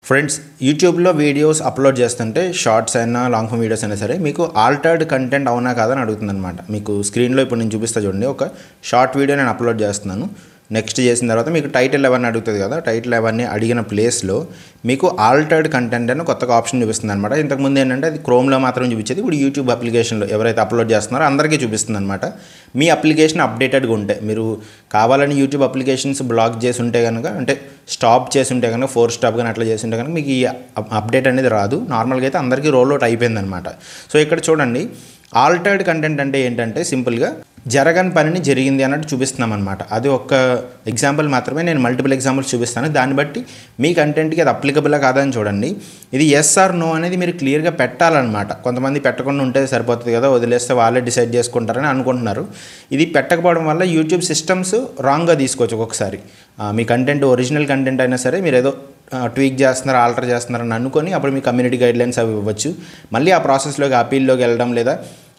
Friends యూట్యూబ్లో videos upload చేస్తుంటే shorts అయినా లాంగ్ ఫామ్ వీడియోస్ అయినా సరే మీకు ఆల్టర్డ్ కంటెంట్ అవునా కాదని అడుగుతుంది అనమాట. మీకు స్క్రీన్లో ఇప్పుడు నేను చూపిస్తా చూడండి. ఒక షార్ట్ వీడియో నేను అప్లోడ్ చేస్తున్నాను. నెక్స్ట్ చేసిన తర్వాత మీకు టైటిల్ ఎవరిని అడుగుతుంది కదా, టైటిల్ ఎవరిని అడిగిన ప్లేస్లో మీకు ఆల్టర్డ్ కంటెంట్ అని కొత్తగా ఆప్షన్ చూపిస్తుంది అనమాట. ఇంతకుముందు ఏంటంటే అది క్రోమ్లో మాత్రం చూపించేది, ఇప్పుడు యూట్యూబ్ అప్లికేషన్లో ఎవరైతే అప్లోడ్ చేస్తున్నారో అందరికీ చూపిస్తుంది అనమాట. మీ అప్లికేషన్ అప్డేటెడ్గా ఉంటే, మీరు కావాలని యూట్యూబ్ అప్లికేషన్స్ బ్లాక్ చేసి ఉంటే కనుక, అంటే స్టాప్ చేసి ఉంటే కనుక, 4 స్టాప్ కానీ అట్లా చేసి ఉంటే కనుక మీకు ఈ అప్డేట్ అనేది రాదు. నార్మల్గా అయితే అందరికీ రోల్ అవుట్ అయిపోయిందనమాట. సో ఇక్కడ చూడండి, ఆల్టర్డ్ కంటెంట్ అంటే ఏంటంటే సింపుల్గా జరగని పనిని జరిగింది అన్నట్టు చూపిస్తున్నాం అనమాట. అది ఒక ఎగ్జాంపుల్ మాత్రమే, నేను మల్టిపుల్ ఎగ్జాంపుల్స్ చూపిస్తాను. దాన్ని బట్టి మీ కంటెంట్కి అది అప్లికబుల్లా కాదని చూడండి. ఇది ఎస్ ఆర్ నో అనేది మీరు క్లియర్గా పెట్టాలన్నమాట. కొంతమంది పెట్టకుండా ఉంటే సరిపోతుంది కదా, వదిలేస్తే వాళ్ళే డిసైడ్ చేసుకుంటారని అనుకుంటున్నారు. ఇది పెట్టకపోవడం వల్ల యూట్యూబ్ సిస్టమ్స్ రాంగ్గా తీసుకోవచ్చు ఒక్కొక్కసారి. మీ కంటెంట్ ఒరిజినల్ కంటెంట్ అయినా సరే మీరు ఏదో ట్వీక్ చేస్తున్నారు, ఆల్టర్ చేస్తున్నారని అనుకొని అప్పుడు మీ కమ్యూనిటీ గైడ్లైన్స్ అవి ఇవ్వచ్చు. మళ్ళీ ఆ ప్రాసెస్లోకి అపీల్లోకి వెళ్ళడం, లేదా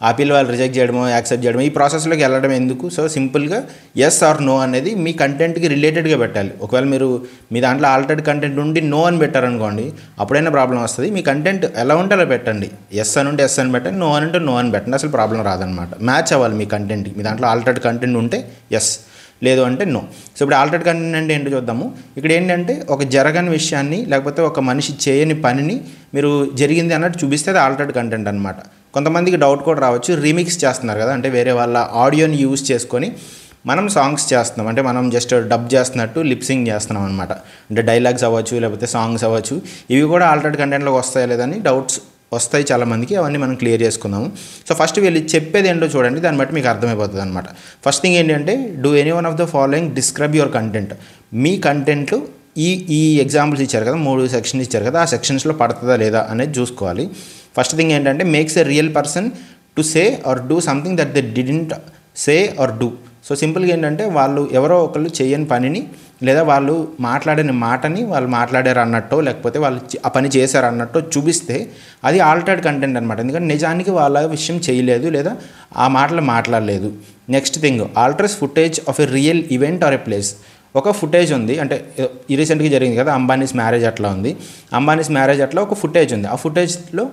అపీల్ వాళ్ళు రిజెక్ట్ చేయడమో యాక్సెప్ట్ చేయడమో, ఈ ప్రాసెస్లోకి వెళ్ళడం ఎందుకు? సో సింపుల్గా ఎస్ ఆర్ నో అనేది మీ కంటెంట్కి రిలేటెడ్గా పెట్టాలి. ఒకవేళ మీరు మీ దాంట్లో ఆల్టర్డ్ కంటెంట్ ఉండి నో అని పెట్టారనుకోండి, అప్పుడైనా ప్రాబ్లం వస్తుంది. మీ కంటెంట్ ఎలా ఉంటే అలా పెట్టండి. ఎస్ అని ఉంటే ఎస్ అని పెట్టండి, నో అని ఉంటే నో అని పెట్టండి. అసలు ప్రాబ్లం రాదనమాట. మ్యాచ్ అవ్వాలి మీ కంటెంట్కి. మీ దాంట్లో ఆల్టర్డ్ కంటెంట్ ఉంటే ఎస్, లేదు అంటే నో. సో ఇప్పుడు ఆల్టర్డ్ కంటెంట్ అంటే ఏంటో చూద్దాము. ఇక్కడ ఏంటంటే ఒక జరగని విషయాన్ని, లేకపోతే ఒక మనిషి చేయని పనిని మీరు జరిగింది అన్నట్టు చూపిస్తే అది ఆల్టర్డ్ కంటెంట్ అనమాట. కొంతమందికి డౌట్ కూడా రావచ్చు, రీమిక్స్ చేస్తున్నారు కదా, అంటే వేరే వాళ్ళ ఆడియోని యూజ్ చేసుకొని మనం సాంగ్స్ చేస్తున్నాం, అంటే మనం జస్ట్ డబ్ చేస్తున్నట్టు లిప్సింగ్ చేస్తున్నాం అనమాట. అంటే డైలాగ్స్ అవ్వచ్చు, లేకపోతే సాంగ్స్ అవ్వచ్చు, ఇవి కూడా ఆల్టర్డ్ కంటెంట్లోకి వస్తాయా లేదని డౌట్స్ వస్తాయి చాలామందికి. అవన్నీ మనం క్లియర్ చేసుకుందాము. సో ఫస్ట్ వీళ్ళు చెప్పేది ఏంటో చూడండి, దాన్ని బట్టి మీకు అర్థమైపోతుంది అనమాట. ఫస్ట్ థింగ్ ఏంటంటే, do any one of the following describe your content. మీ కంటెంట్లో ఈ ఎగ్జాంపుల్స్ ఇచ్చారు కదా, 3 సెక్షన్స్ ఇచ్చారు కదా, ఆ సెక్షన్స్లో పడుతుందా లేదా అనేది చూసుకోవాలి. ఫస్ట్ థింగ్ ఏంటంటే, makes a real person to say or do something that they didn't say or do. So సింపుల్గా ఏంటంటే, వాళ్ళు ఎవరో ఒకళ్ళు చేయని పనిని, లేదా వాళ్ళు మాట్లాడిన మాటని వాళ్ళు మాట్లాడారు అన్నట్టో, లేకపోతే వాళ్ళు ఆ పని చేశారు అన్నట్టో చూపిస్తే అది ఆల్టర్డ్ కంటెంట్ అనమాట. ఎందుకంటే నిజానికి వాళ్ళ విషయం చేయలేదు, లేదా ఆ మాటలు మాట్లాడలేదు. Next thing, altars footage of a real event are a place. ఒక ఫుటేజ్ ఉంది, అంటే రీసెంట్గా జరిగింది కదా అంబానీస్ మ్యారేజ్, అట్లా ఉంది. అంబానీస్ మ్యారేజ్ అట్లా ఒక ఫుటేజ్ ఉంది. ఆ ఫుటేజ్లో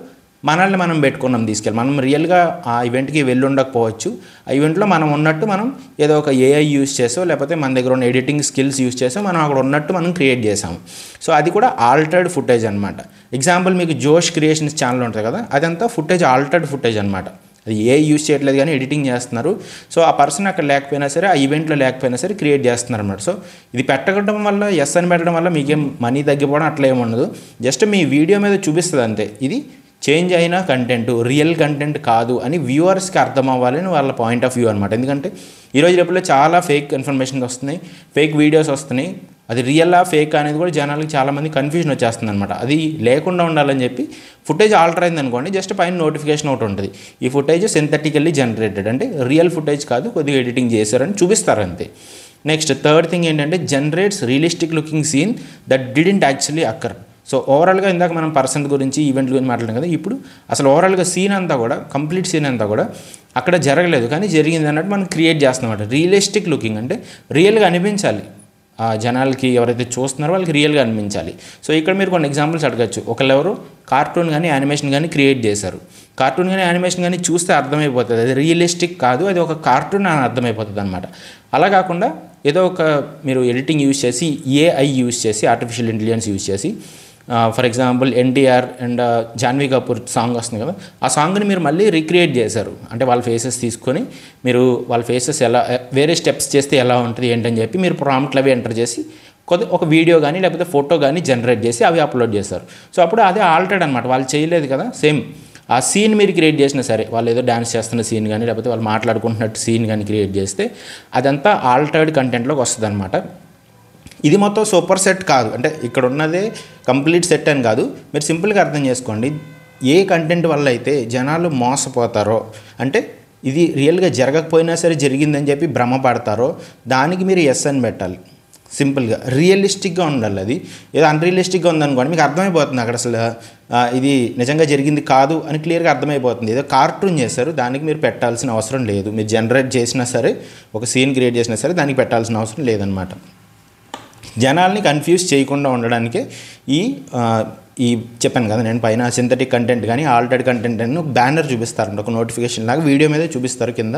మనల్ని మనం పెట్టుకున్నాం తీసుకెళ్ళి. మనం రియల్గా ఆ ఈవెంట్కి వెళ్ళి ఉండకపోవచ్చు. ఆ ఈవెంట్లో మనం ఉన్నట్టు మనం ఏదో ఒక ఏఐ యూస్ చేసో, లేకపోతే మన దగ్గర ఉన్న ఎడిటింగ్ స్కిల్స్ యూస్ చేసో మనం అక్కడ ఉన్నట్టు మనం క్రియేట్ చేసాము. సో అది కూడా ఆల్టర్డ్ ఫుటేజ్ అనమాట. ఎగ్జాంపుల్, మీకు జోష్ క్రియేషన్స్ ఛానల్ ఉంటుంది కదా, అదంతా ఫుటేజ్ ఆల్టర్డ్ ఫుటేజ్ అనమాట. అది ఏ యూస్ చేయట్లేదు కానీ ఎడిటింగ్ చేస్తున్నారు. సో ఆ పర్సన్ అక్కడ లేకపోయినా సరే, ఆ ఈవెంట్లో లేకపోయినా సరే క్రియేట్ చేస్తున్నారు అనమాట. సో ఇది పెట్టడం వల్ల, ఎస్ అని పెట్టడం వల్ల మీకేం మనీ తగ్గిపోవడం అట్లా ఏమి ఉండదు. జస్ట్ మీ వీడియో మీద చూపిస్తుంది అంతే. ఇది చేంజ్ అయిన కంటెంట్, రియల్ కంటెంట్ కాదు అని వ్యూవర్స్కి అర్థం అవ్వాలని వాళ్ళ పాయింట్ ఆఫ్ వ్యూ అనమాట. ఎందుకంటే ఈరోజు రేపులో చాలా ఫేక్ ఇన్ఫర్మేషన్ వస్తున్నాయి, ఫేక్ వీడియోస్ వస్తున్నాయి. అది రియల్లా ఫేక్ అనేది కూడా జనాలకి చాలామంది కన్ఫ్యూజన్ వచ్చేస్తుంది అనమాట. అది లేకుండా ఉండాలని చెప్పి ఫుటేజ్ ఆల్టర్ అయింది అనుకోండి, జస్ట్ పైన నోటిఫికేషన్ ఒకటి ఉంటుంది, ఈ ఫుటేజ్ సింథటికల్లీ జనరేటెడ్, అంటే రియల్ ఫుటేజ్ కాదు, కొద్దిగా ఎడిటింగ్ చేశారని చూపిస్తారు అంతే. నెక్స్ట్ థర్డ్ థింగ్ ఏంటంటే, generates realistic looking scene that didn't actually occur. So ఓవరాల్గా ఇందాక మనం పర్సన్ గురించి, ఈవెంట్ గురించి మాట్లాడాం కదా, ఇప్పుడు అసలు ఓవరాల్గా సీన్ అంతా కూడా, కంప్లీట్ సీన్ అంతా కూడా అక్కడ జరగలేదు కానీ జరిగింది అన్నట్టు మనం క్రియేట్ చేస్తున్నాం అనమాట. రియలిస్టిక్ లుకింగ్ అంటే రియల్గా అనిపించాలి, ఆ జనాలకి ఎవరైతే చూస్తున్నారో వాళ్ళకి రియల్గా అనిపించాలి. సో ఇక్కడ మీరు కొన్ని ఎగ్జాంపుల్స్ అడగచ్చు. ఒకళ్ళెవరు కార్టూన్ కానీ యానిమేషన్ కానీ క్రియేట్ చేశారు. కార్టూన్ కానీ యానిమేషన్ కానీ చూస్తే అర్థమైపోతుంది అది రియలిస్టిక్ కాదు, అది ఒక కార్టూన్ అని అర్థమైపోతుంది అనమాట. అలా కాకుండా ఏదో ఒక మీరు ఎడిటింగ్ యూజ్ చేసి, ఏఐ యూజ్ చేసి, ఆర్టిఫిషియల్ ఇంటెలిజెన్స్ యూజ్ చేసి, for example NTR and Janhvi Kapoor song వస్తుంది కదా, ఆ సాంగ్ని మీరు మళ్ళీ రీక్రియేట్ చేశారు. అంటే వాళ్ళ ఫేసెస్ తీసుకొని మీరు వాళ్ళ ఫేసెస్ ఎలా, వేరే స్టెప్స్ చేస్తే ఎలా ఉంటుంది ఏంటని చెప్పి మీరు ప్రాంప్ట్లు అవి ఎంటర్ చేసి ఒక వీడియో కానీ లేకపోతే ఫోటో కానీ జనరేట్ చేసి అవి అప్లోడ్ చేస్తారు. సో అప్పుడు అదే ఆల్టర్డ్ అనమాట. వాళ్ళు చేయలేదు కదా, సేమ్ ఆ సీన్ మీరు క్రియేట్ చేసినా సరే, వాళ్ళు ఏదో డ్యాన్స్ చేస్తున్న సీన్ కానీ లేకపోతే వాళ్ళు మాట్లాడుకుంటున్నట్టు సీన్ కానీ క్రియేట్ చేస్తే అదంతా ఆల్టర్డ్ కంటెంట్లోకి వస్తుంది అనమాట. ఇది మొత్తం సూపర్ సెట్ కాదు, అంటే ఇక్కడ ఉన్నదే కంప్లీట్ సెట్ అని కాదు. మీరు సింపుల్గా అర్థం చేసుకోండి, ఏ కంటెంట్ వల్ల అయితే జనాలు మోసపోతారో, అంటే ఇది రియల్గా జరగకపోయినా సరే జరిగిందని చెప్పి భ్రమపడతారో, దానికి మీరు ఎస్ అని పెట్టాలి. సింపుల్గా రియలిస్టిక్గా ఉండాలి. అది ఏదో అన్రియలిస్టిక్గా ఉందనుకోండి, మీకు అర్థమైపోతుంది అక్కడ అసలు ఇది నిజంగా జరిగింది కాదు అని క్లియర్గా అర్థమైపోతుంది. ఏదో కార్టూన్ చేశారు, దానికి మీరు పెట్టాల్సిన అవసరం లేదు. మీరు జనరేట్ చేసినా సరే, ఒక సీన్ క్రియేట్ చేసినా సరే దానికి పెట్టాల్సిన అవసరం లేదనమాట. జనాల్ని కన్ఫ్యూజ్ చేయకుండా ఉండడానికే ఈ చెప్పాను కదా నేను పైన సింథటిక్ కంటెంట్ కానీ ఆల్టర్డ్ కంటెంట్ అని ఒక బ్యానర్ చూపిస్తారంట, ఒక నోటిఫికేషన్ లాగా వీడియో మీద చూపిస్తారు కింద,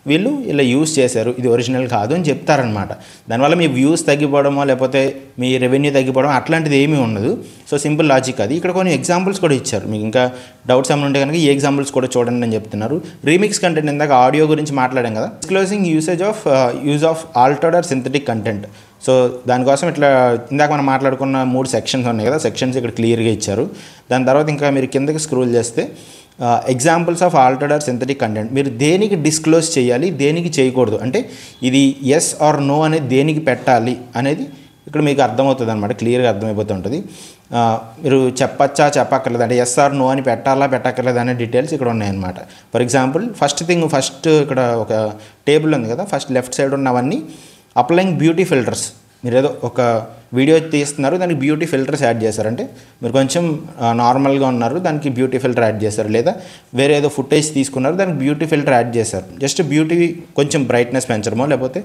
వీళ్ళు ఇలా యూస్ చేశారు, ఇది ఒరిజినల్ కాదు అని చెప్తారనమాట. దానివల్ల మీ వ్యూస్ తగ్గిపోవడమో లేకపోతే మీ రెవెన్యూ తగ్గిపోవడం అట్లాంటిది ఏమీ ఉండదు. సో సింపుల్ లాజిక్ అది. ఇక్కడ కొన్ని ఎగ్జాంపుల్స్ కూడా ఇచ్చారు, మీకు ఇంకా డౌట్స్ ఏమైనా ఉంటే కనుక ఈ ఎగ్జాంపుల్స్ కూడా చూడండి అని చెప్తున్నారు. రీమిక్స్ కంటెంట్ ఇందాక ఆడియో గురించి మాట్లాడాం కదా, disclosing use of altered or synthetic content. So దానికోసం ఇట్లా ఇందాక మనం మాట్లాడుకున్న 3 సెక్షన్స్ ఉన్నాయి కదా, సెక్షన్స్ ఇక్కడ క్లియర్గా ఇచ్చారు. దాని తర్వాత ఇంకా మీరు కిందకి స్క్రోల్ చేస్తే examples of altered or synthetic content, మీరు దేనికి డిస్క్లోజ్ చేయాలి, దేనికి చేయకూడదు, అంటే ఇది ఎస్ ఆర్ నో అనేది దేనికి పెట్టాలి అనేది ఇక్కడ మీకు అర్థమవుతుంది అనమాట, క్లియర్గా అర్థమైపోతూ ఉంటుంది. మీరు చెప్పచ్చా చెప్పక్కర్లేదు, అంటే ఎస్ ఆర్ నో అని పెట్టాలా పెట్టక్కర్లేదు అనే డీటెయిల్స్ ఇక్కడ ఉన్నాయన్నమాట. ఫర్ ఎగ్జాంపుల్ ఫస్ట్ ఇక్కడ ఒక టేబుల్ ఉంది కదా, ఫస్ట్ లెఫ్ట్ సైడ్ ఉన్నవన్నీ అప్లయింగ్ బ్యూటీ ఫిల్టర్స్. మీరు ఏదో ఒక వీడియో తీస్తున్నారు, దానికి బ్యూటీ ఫిల్టర్స్ యాడ్ చేశారు, అంటే మీరు కొంచెం నార్మల్గా ఉన్నారు దానికి బ్యూటీ ఫిల్టర్ యాడ్ చేశారు, లేదా వేరే ఏదో ఫుటేజ్ తీసుకున్నారు దానికి బ్యూటీ ఫిల్టర్ యాడ్ చేశారు. జస్ట్ బ్యూటీ కొంచెం బ్రైట్నెస్ పెంచడమో లేకపోతే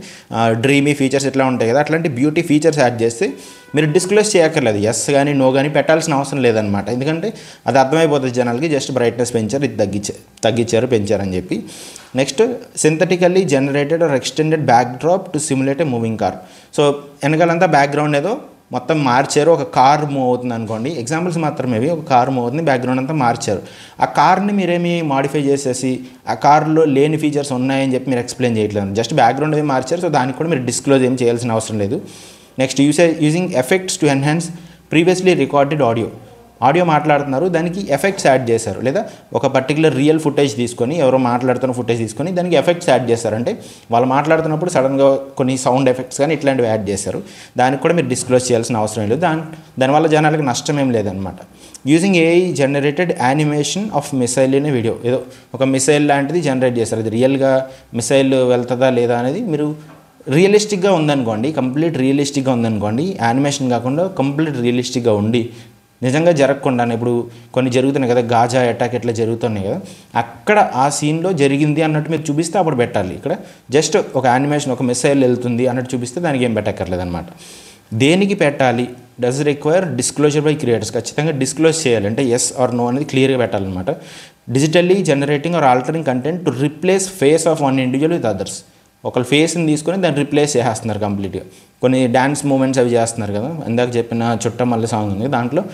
డ్రీమీ ఫీచర్స్ ఇట్లా ఉంటాయి కదా, అట్లాంటి బ్యూటీ ఫీచర్స్ యాడ్ చేస్తే మీరు డిస్క్లోజ్ చేయక్కర్లేదు, ఎస్ కానీ నో కానీ పెట్టాల్సిన అవసరం లేదనమాట. ఎందుకంటే అది అర్థమైపోతుంది జనాలకి, జస్ట్ బ్రైట్నెస్ పెంచారు, ఇది తగ్గించారు పెంచారని చెప్పి. Next synthetically generated or extended back drop to simulate a moving car. So వెనకాలంతా బ్యాక్గ్రౌండ్ ఏదో మొత్తం మార్చారు, ఒక కార్ మూవ్ అవుతుంది అనుకోండి, ఎగ్జాంపుల్స్ మాత్రమే ఇవి, ఒక కార్ మూవ్ అవుతుంది, బ్యాక్గ్రౌండ్ అంతా మార్చారు. ఆ కార్ని మీరేమి మాడిఫై చేసేసి ఆ కార్లో లేని ఫీచర్స్ ఉన్నాయని చెప్పి మీరు ఎక్స్ప్లెయిన్ చేయట్లేదు, జస్ట్ బ్యాక్గ్రౌండ్ ఏమి మార్చారు. సో దానికి కూడా మీరు డిస్క్లోజ్ ఏం చేయాల్సిన అవసరం లేదు. Next using effects to enhance previously recorded audio మాట్లాడుతున్నారు, దానికి ఎఫెక్ట్స్ యాడ్ చేశారు, లేదా ఒక పర్టికులర్ రియల్ ఫుటేజ్ తీసుకొని ఎవరో మాట్లాడుతున్న ఫుటేజ్ తీసుకొని దానికి ఎఫెక్ట్స్ యాడ్ చేశారు, అంటే వాళ్ళు మాట్లాడుతున్నప్పుడు సడన్గా కొన్ని సౌండ్ ఎఫెక్ట్స్ కానీ ఇట్లాంటివి యాడ్ చేశారు, దానికి కూడా మీరు డిస్క్లోజ్ చేయాల్సిన అవసరం లేదు. దానివల్ల జనాలకు నష్టం ఏం లేదనమాట. Using AI generated animation of missile అనే వీడియో, ఏదో ఒక మిసైల్ లాంటిది జనరేట్ చేశారు, అది రియల్గా మిసైల్ వెళ్తుందా లేదా అనేది మీరు రియలిస్టిక్గా ఉందనుకోండి, కంప్లీట్ రియలిస్టిక్గా ఉందనుకోండి, యానిమేషన్ కాకుండా కంప్లీట్ రియలిస్టిక్గా ఉండి నిజంగా జరగకుండా, ఇప్పుడు కొన్ని జరుగుతున్నాయి కదా గాజా అటాక్ ఇట్లా జరుగుతున్నాయి కదా, అక్కడ ఆ సీన్లో జరిగింది అన్నట్టు మీరు చూపిస్తే అప్పుడు పెట్టాలి. ఇక్కడ జస్ట్ ఒక యానిమేషన్ ఒక మిసైల్ వెళ్తుంది అన్నట్టు చూపిస్తే దానికి ఏం పెట్టక్కర్లేదు అనమాట. దేనికి పెట్టాలి, does require disclosure by creators, ఖచ్చితంగా డిస్క్లోజ్ చేయాలి, అంటే ఎస్ ఆర్ నో అనేది క్లియర్గా పెట్టాలన్నమాట. Digitally generating or altering content to replace face of one individual with others. ఒకళ్ళ ఫేస్ని తీసుకొని దాన్ని రిప్లేస్ చేసేస్తున్నారు కంప్లీట్గా. కొన్ని డ్యాన్స్ మూమెంట్స్ అవి చేస్తున్నారు కదా, ఇందాక చెప్పిన చుట్టమల్లి సాంగ్ ఉంది, దాంట్లో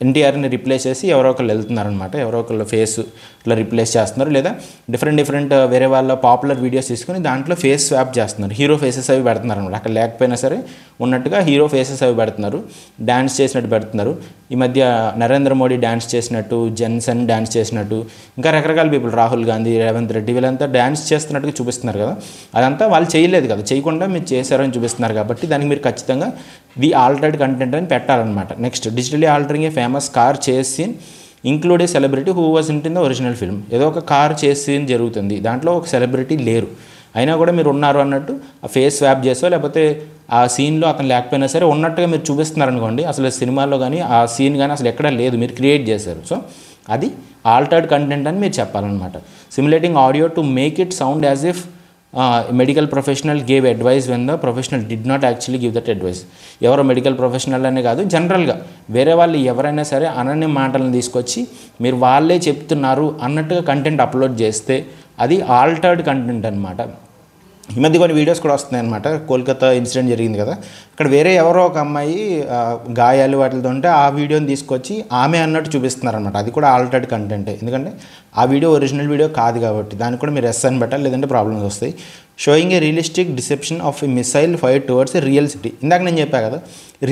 ఎన్టీఆర్ని రిప్లేస్ చేసి ఎవరో ఒకళ్ళు వెళ్తున్నారనమాట, ఎవరో ఒకళ్ళ ఫేస్ ఇట్లా రిప్లేస్ చేస్తున్నారు, లేదా డిఫరెంట్ వేరే వాళ్ళ పాపులర్ వీడియోస్ తీసుకుని దాంట్లో ఫేస్ స్వాప్ చేస్తున్నారు, హీరో ఫేసెస్ అవి పెడుతున్నారు అనమాట, అక్కడ లేకపోయినా సరే ఉన్నట్టుగా హీరో ఫేసెస్ అవి పెడుతున్నారు, డ్యాన్స్ చేసినట్టు పెడుతున్నారు. ఈ మధ్య నరేంద్ర మోడీ డ్యాన్స్ చేసినట్టు, జెన్సన్ డ్యాన్స్ చేసినట్టు, ఇంకా రకరకాల పీపుల్, రాహుల్ గాంధీ, రేవంత్ రెడ్డి వీళ్ళంతా డ్యాన్స్ చేస్తున్నట్టుగా చూపిస్తున్నారు కదా, అదంతా వాళ్ళు చేయలేదు కదా, చేయకుండా మీరు చేశారని చూపిస్తున్నారు కాబట్టి దానికి మీరు ఖచ్చితంగా ది ఆల్టర్డ్ కంటెంట్ అని పెట్టాలన్నమాట. Next digitally altering a famous car chase scene include a celebrity who was in the original film. ఏదో ఒక కార్ చేస్ సీన్ జరుగుతుంది, దాంట్లో ఒక సెలబ్రిటీ లేరు, అయినా కూడా మీరు ఉన్నారు అన్నట్టు ఆ ఫేస్ స్వాప్ చేసో లేకపోతే ఆ సీన్లో అతను లేకపోయినా సరే ఉన్నట్టుగా మీరు చూపిస్తున్నారనుకోండి, అసలు సినిమాల్లో కానీ ఆ సీన్ కానీ అసలు ఎక్కడా లేదు, మీరు క్రియేట్ చేశారు. సో అది ఆల్టర్డ్ కంటెంట్ అని మీరు చెప్పాలన్నమాట. Simulating audio to make it sound as if medical professional gave advice when the professional did not actually give that advice. ఎవరో మెడికల్ ప్రొఫెషనల్ అనే కాదు, జనరల్గా వేరే వాళ్ళు ఎవరైనా సరే అనన్య మాటలను తీసుకొచ్చి మీరు వాళ్ళే చెప్తున్నారు అన్నట్టుగా కంటెంట్ అప్లోడ్ చేస్తే అది ఆల్టర్డ్ కంటెంట్ అనమాట. ఈ మధ్య కొన్ని వీడియోస్ కూడా వస్తున్నాయి అనమాట, కోల్కతా ఇన్సిడెంట్ జరిగింది కదా, అక్కడ వేరే ఎవరో ఒక అమ్మాయి గాయాలు వాటితో ఉంటే ఆ వీడియోని తీసుకొచ్చి ఆమె అన్నట్టు చూపిస్తున్నారనమాట, అది కూడా ఆల్టర్డ్ కంటెంటే, ఎందుకంటే ఆ వీడియో ఒరిజినల్ వీడియో కాదు కాబట్టి దానికి కూడా మీరు ఎస్ అని పెట్టాలి, లేదంటే ప్రాబ్లమ్స్ వస్తాయి. Sowing A realistic deception of a missile fire towards a real city, ఇందాక నేను చెప్పా కదా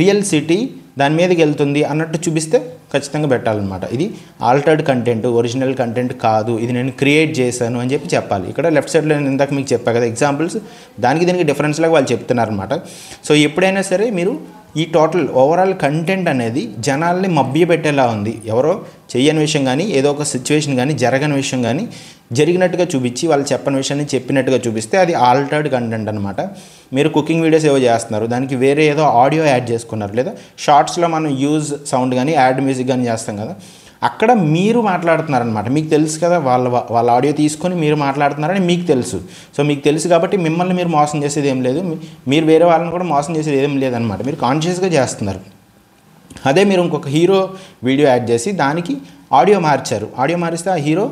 రియల్ సిటీ దాని మీదకి వెళ్తుంది అన్నట్టు చూపిస్తే ఖచ్చితంగా పెట్టాలన్నమాట. ఇది ఆల్టర్డ్ కంటెంట్, ఒరిజినల్ కంటెంట్ కాదు, ఇది నేను క్రియేట్ చేశాను అని చెప్పి చెప్పాలి. ఇక్కడ లెఫ్ట్ సైడ్లో నేను ఇందాక మీకు చెప్పా కదా ఎగ్జాంపుల్స్, దానికి దీనికి డిఫరెన్స్ లాగా వాళ్ళు చెప్తున్నారనమాట. సో ఎప్పుడైనా సరే మీరు ఈ టోటల్ ఓవరాల్ కంటెంట్ అనేది జనాల్ని మభ్యపెట్టేలా ఉంది, ఎవరో చెయ్యని విషయం కానీ ఏదో ఒక సిచ్యువేషన్ కానీ జరగని విషయం కానీ జరిగినట్టుగా చూపించి వాళ్ళు చెప్పని విషయాన్ని చెప్పినట్టుగా చూపిస్తే అది ఆల్టర్డ్ కంటెంట్ అనమాట. మీరు కుకింగ్ వీడియోస్ ఏవో చేస్తున్నారు, దానికి వేరే ఏదో ఆడియో యాడ్ చేసుకున్నారు, లేదా షార్ట్స్లో మనం యూజ్ సౌండ్ కానీ యాడ్ మ్యూజిక్ కానీ చేస్తాం కదా, అక్కడ మీరు మాట్లాడుతున్నారనమాట. మీకు తెలుసు కదా, వాళ్ళ ఆడియో తీసుకొని మీరు మాట్లాడుతున్నారని మీకు తెలుసు. సో మీకు తెలుసు కాబట్టి మిమ్మల్ని మీరు మోసం చేసేది ఏం లేదు, మీరు వేరే వాళ్ళని కూడా మోసం చేసేది ఏం లేదనమాట. మీరు కాన్షియస్గా చేస్తున్నారు. అదే మీరు ఇంకొక హీరో వీడియో యాడ్ చేసి దానికి ఆడియో మార్చారు. ఆడియో మారిస్తే ఆ హీరో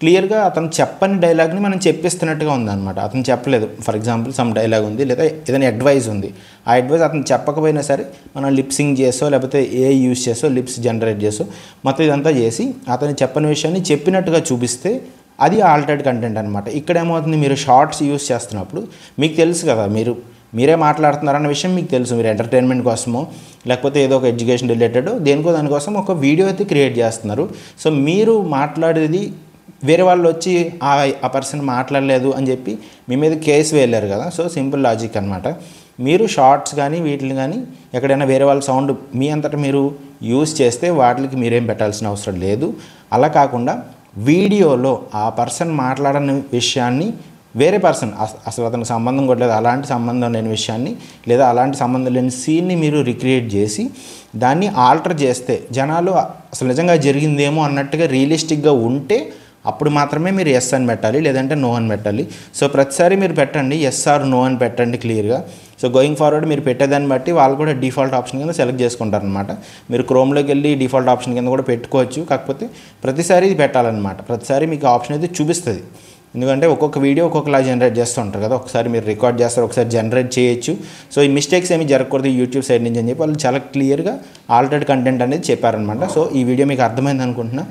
క్లియర్గా అతను చెప్పని డైలాగ్ని మనం చెప్పిస్తున్నట్టుగా ఉందన్నమాట. అతను చెప్పలేదు. ఫర్ ఎగ్జాంపుల్ సమ్ డైలాగ్ ఉంది, లేదా ఏదైనా అడ్వైజ్ ఉంది. ఆ అడ్వైజ్ అతను చెప్పకపోయినా సరే మనం లిప్సింగ్ చేసో లేకపోతే ఏ యూస్ చేసో లిప్స్ జనరేట్ చేసో మొత్తం ఇదంతా చేసి అతను చెప్పని విషయాన్ని చెప్పినట్టుగా చూపిస్తే అది ఆల్టర్డ్ కంటెంట్ అనమాట. ఇక్కడ ఏమవుతుంది, మీరు షార్ట్స్ యూస్ చేస్తున్నప్పుడు మీకు తెలుసు కదా, మీరే మాట్లాడుతున్నారన్న విషయం మీకు తెలుసు. మీరు ఎంటర్టైన్మెంట్ కోసమో లేకపోతే ఏదో ఒక ఎడ్యుకేషన్ రిలేటెడ్ దేనికో దానికోసం ఒక వీడియో అయితే క్రియేట్ చేస్తున్నారు. సో మీరు మాట్లాడేది వేరే వాళ్ళు వచ్చి ఆ పర్సన్ మాట్లాడలేదు అని చెప్పి మీ మీద కేసు వేయలేరు కదా. సో సింపుల్ లాజిక్ అనమాట. మీరు షార్ట్స్ కానీ వీటిని కానీ ఎక్కడైనా వేరే వాళ్ళ సౌండ్ మీ అంతటా మీరు యూస్ చేస్తే వాటికి మీరేం పెట్టాల్సిన అవసరం లేదు. అలా కాకుండా వీడియోలో ఆ పర్సన్ మాట్లాడని విషయాన్ని వేరే పర్సన్ అసలు అతనికి సంబంధం కూడా లేదు, అలాంటి సంబంధం లేని విషయాన్ని లేదా అలాంటి సంబంధం లేని సీన్ని మీరు రిక్రియేట్ చేసి దాన్ని ఆల్టర్ చేస్తే జనాలు అసలు నిజంగా జరిగిందేమో అన్నట్టుగా రియలిస్టిక్గా ఉంటే అప్పుడు మాత్రమే మీరు ఎస్ అని పెట్టాలి, లేదంటే నో అని పెట్టాలి. సో ప్రతిసారి మీరు పెట్టండి ఎస్ ఆర్ నో అని పెట్టండి క్లియర్గా. సో గోయింగ్ ఫార్వర్డ్ మీరు పెట్టేదాన్ని బట్టి వాళ్ళు కూడా డిఫాల్ట్ ఆప్షన్ కింద సెలెక్ట్ చేసుకుంటారనమాట. మీరు క్రోమ్లోకి వెళ్ళి డిఫాల్ట్ ఆప్షన్ కింద కూడా పెట్టుకోవచ్చు. కాకపోతే ప్రతిసారి ఇది పెట్టాలన్నమాట. ప్రతిసారి మీకు ఆప్షన్ అయితే చూపిస్తుంది. ఎందుకంటే ఒక్కొక్క వీడియో ఒక్కొక్కలా జనరేట్ చేస్తూ ఉంటారు కదా. ఒకసారి మీరు రికార్డ్ చేస్తారు, ఒకసారి జనరేట్ చేయొచ్చు. సో ఈ మిస్టేక్స్ ఏమి జరగకూడదు యూట్యూబ్ సైడ్ నుంచి అని చెప్పి వాళ్ళు చాలా క్లియర్గా ఆల్టర్డ్ కంటెంట్ అనేది చెప్పారనమాట. సో ఈ వీడియో మీకు అర్థమైంది అనుకుంటున్నా.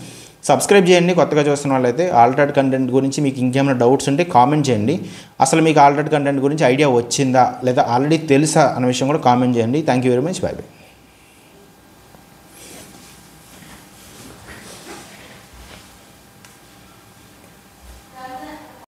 సబ్స్క్రైబ్ చేయండి కొత్తగా చూస్తున్న వాళ్ళైతే. ఆల్టర్డ్ కంటెంట్ గురించి మీకు ఇంకేమైనా డౌట్స్ ఉంటే కామెంట్ చేయండి. అసలు మీకు ఆల్టర్డ్ కంటెంట్ గురించి ఐడియా వచ్చిందా లేదా ఆల్రెడీ తెలుసా అనే విషయం కూడా కామెంట్ చేయండి. Thank you very much. By by.